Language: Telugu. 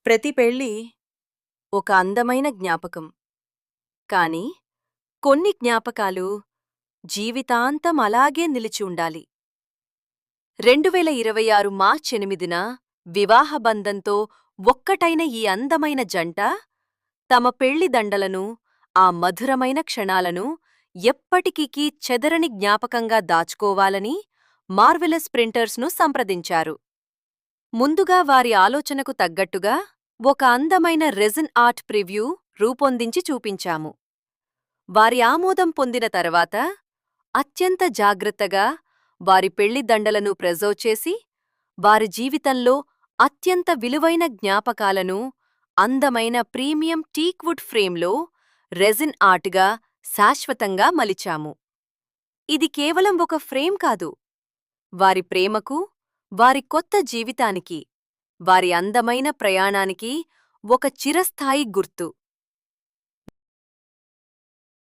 ప్రతి పెళ్ళి ఒక అందమైన జ్ఞాపకం. కానీ కొన్ని జ్ఞాపకాలు జీవితాంతం అలాగే నిలిచి ఉండాలి. 2026 మార్చ్ 8న వివాహబంధంతో ఒక్కటైన ఈ అందమైన జంట తమ పెళ్లి దండలను, ఆ మధురమైన క్షణాలను ఎప్పటికీ చెదరని జ్ఞాపకంగా దాచుకోవాలని మార్వెలస్ ప్రింటర్స్ను సంప్రదించారు. ముందుగా వారి ఆలోచనకు తగ్గట్టుగా ఒక అందమైన రెజిన్ ఆర్ట్ ప్రివ్యూ రూపొందించి చూపించాము. వారి ఆమోదం పొందిన తర్వాత అత్యంత జాగ్రత్తగా వారి పెళ్లి దండలను ప్రెజర్వ్ చేసి, వారి జీవితంలో అత్యంత విలువైన జ్ఞాపకాలను అందమైన ప్రీమియం టీక్వుడ్ ఫ్రేమ్లో రెజిన్ ఆర్ట్గా శాశ్వతంగా మలిచాము. ఇది కేవలం ఒక ఫ్రేమ్ కాదు, వారి ప్రేమకు, వారి కొత్త జీవితానికి, వారి అందమైన ప్రయాణానికి ఒక చిరస్థాయి గుర్తు.